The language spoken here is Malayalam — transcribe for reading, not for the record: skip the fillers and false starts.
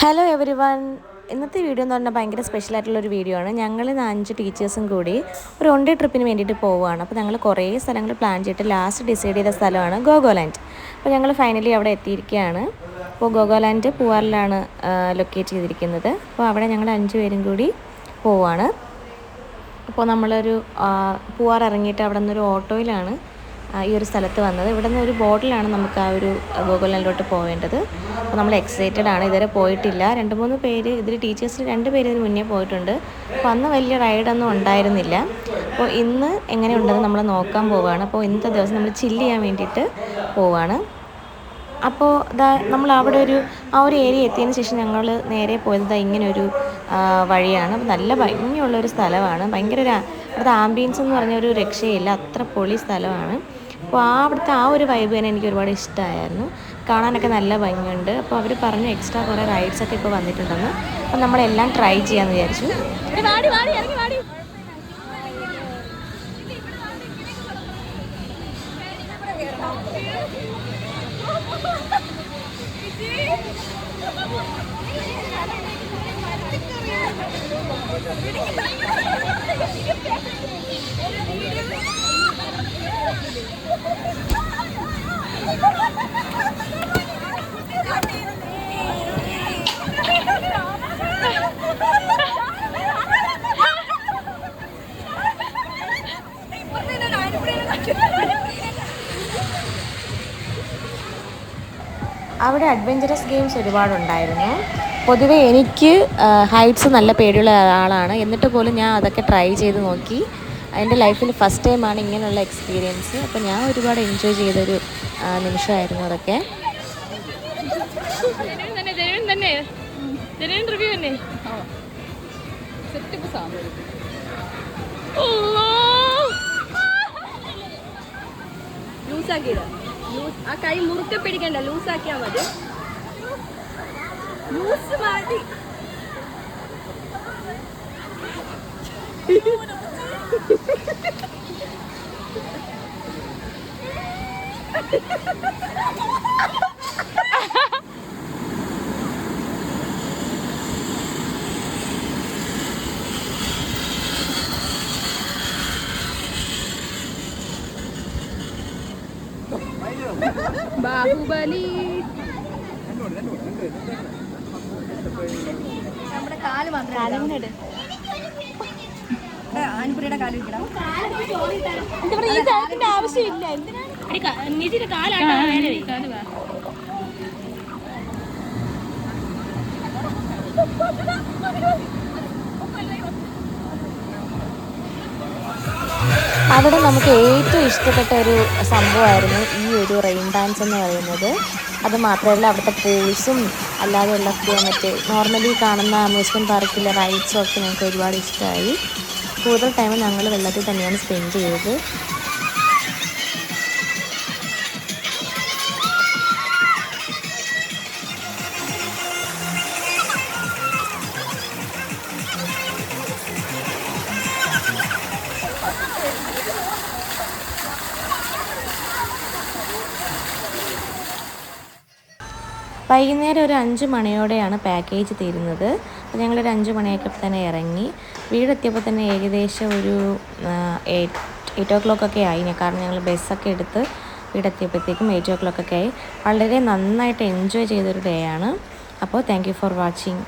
Hello every one. ഇന്നത്തെ വീഡിയോ എന്ന് പറഞ്ഞാൽ ഭയങ്കര സ്പെഷ്യലായിട്ടുള്ളൊരു വീഡിയോ ആണ്. ഞങ്ങൾ 5 ടീച്ചേഴ്സും കൂടി ഒരു വൺ ഡേ ട്രിപ്പിന് വേണ്ടിയിട്ട് പോവുകയാണ്. അപ്പോൾ ഞങ്ങൾ കുറേ സ്ഥലങ്ങൾ പ്ലാൻ ചെയ്തിട്ട് ലാസ്റ്റ് ഡിസൈഡ് ചെയ്ത സ്ഥലമാണ് ഗോഗോലാൻഡ്. അപ്പോൾ ഞങ്ങൾ ഫൈനലി അവിടെ എത്തിയിരിക്കുകയാണ്. അപ്പോൾ ഗോഗോലാൻഡ് പൂവാറിലാണ് ലൊക്കേറ്റ് ചെയ്തിരിക്കുന്നത്. അപ്പോൾ അവിടെ ഞങ്ങൾ 5 പേരും കൂടി പോവുകയാണ്. അപ്പോൾ നമ്മളൊരു പൂവാർ ഇറങ്ങിയിട്ട് അവിടെ നിന്നൊരു ഓട്ടോയിലാണ് ഈ ഒരു സ്ഥലത്ത് വന്നത്. ഇവിടെ നിന്ന് ഒരു ബോട്ടിലാണ് നമുക്ക് ആ ഒരു ഗോകുലൻഡിലോട്ട് പോവേണ്ടത്. അപ്പോൾ നമ്മൾ എക്സൈറ്റഡ് ആണ്. ഇതുവരെ പോയിട്ടില്ല. 2-3 പേര് ഇതിൽ ടീച്ചേഴ്സിൽ 2 പേര് ഇതിന് മുന്നേ പോയിട്ടുണ്ട്. അപ്പോൾ അന്ന് വലിയ റൈഡൊന്നും ഉണ്ടായിരുന്നില്ല. അപ്പോൾ ഇന്ന് എങ്ങനെയുണ്ടെന്ന് നമ്മൾ നോക്കാൻ പോവുകയാണ്. അപ്പോൾ ഇന്നത്തെ ദിവസം നമ്മൾ ചില്ല് ചെയ്യാൻ വേണ്ടിയിട്ട് പോവുകയാണ്. അപ്പോൾ നമ്മൾ അവിടെ ആ ഒരു ഏരിയ എത്തിയതിന് ശേഷം ഞങ്ങൾ നേരെ പോയത് ഇങ്ങനൊരു വഴിയാണ്. നല്ല ഭംഗിയുള്ളൊരു സ്ഥലമാണ്. ഭയങ്കര അവിടുത്തെ ആംബിയൻസ് എന്ന് പറഞ്ഞ ഒരു രക്ഷയില്ല, അത്ര പൊളി സ്ഥലമാണ്. അപ്പോൾ അവിടുത്തെ ആ ഒരു വൈബ് തന്നെ എനിക്ക് ഒരുപാട് ഇഷ്ടമായിരുന്നു. കാണാനൊക്കെ നല്ല ഭംഗിയുണ്ട്. അപ്പോൾ അവർ പറഞ്ഞു എക്സ്ട്രാ കുറേ റൈഡ്സൊക്കെ ഇപ്പോൾ വന്നിട്ടുണ്ടെന്ന്. അപ്പോൾ നമ്മളെല്ലാം ട്രൈ ചെയ്യാമെന്ന് വിചാരിച്ചു. അവിടെ അഡ്വഞ്ചറസ് ഗെയിംസ് ഒരുപാടുണ്ടായിരുന്നു. പൊതുവെ എനിക്ക് ഹൈറ്റ്സ് നല്ല പേടിയുള്ള ആളാണ്. എന്നിട്ട് പോലും ഞാൻ അതൊക്കെ ട്രൈ ചെയ്ത് നോക്കി. എൻ്റെ ലൈഫിൽ ഫസ്റ്റ് ടൈമാണ് ഇങ്ങനെയുള്ള എക്സ്പീരിയൻസ്. അപ്പോൾ ഞാൻ ഒരുപാട് എൻജോയ് ചെയ്തൊരു നിമിഷമായിരുന്നു അതൊക്കെ. ആ കൈ മുറുക്കെ പിടിക്കണ്ട, ലൂസാക്കിയാ മതി. ലൂസ് മതി. ബാഹുബലി. നമ്മുടെ കാല് മാത്രം ആൻപുരിയുടെ കാല് വെക്കണം. ആവശ്യമില്ല. അവിടെ നമുക്ക് ഏറ്റവും ഇഷ്ടപ്പെട്ട ഒരു സംഭവമായിരുന്നു ഈ ഒരു റെയിൻ ഡാൻസ് എന്ന് പറയുന്നത്. അത് മാത്രമല്ല അവിടുത്തെ പൂൾസും അല്ലാതെയുള്ള മറ്റേ നോർമലി കാണുന്ന അമ്യൂസ്മെൻറ്റ് പാർക്കിലെ റൈഡ്സും ഒക്കെ ഞങ്ങൾക്ക് ഒരുപാട് ഇഷ്ടമായി. കൂടുതൽ ടൈം ഞങ്ങൾ വെള്ളത്തിൽ തന്നെയാണ് സ്പെൻഡ് ചെയ്തത്. വൈകുന്നേരം ഒരു 5 മണിയോടെയാണ് പാക്കേജ് തീരുന്നത്. അപ്പോൾ ഞങ്ങളൊരു 5 മണിയൊക്കെ തന്നെ ഇറങ്ങി. വീടെത്തിയപ്പോൾ തന്നെ ഏകദേശം ഒരു 8 o'clock ഒക്കെ ആയി. കാരണം ഞങ്ങൾ ബസ്സൊക്കെ എടുത്ത് വീടെത്തിയപ്പോഴത്തേക്കും 8 o'clock ഒക്കെ ആയി. വളരെ നന്നായിട്ട് എൻജോയ് ചെയ്തൊരു ഡേ ആണ്. അപ്പോൾ താങ്ക് യു ഫോർ വാച്ചിങ്.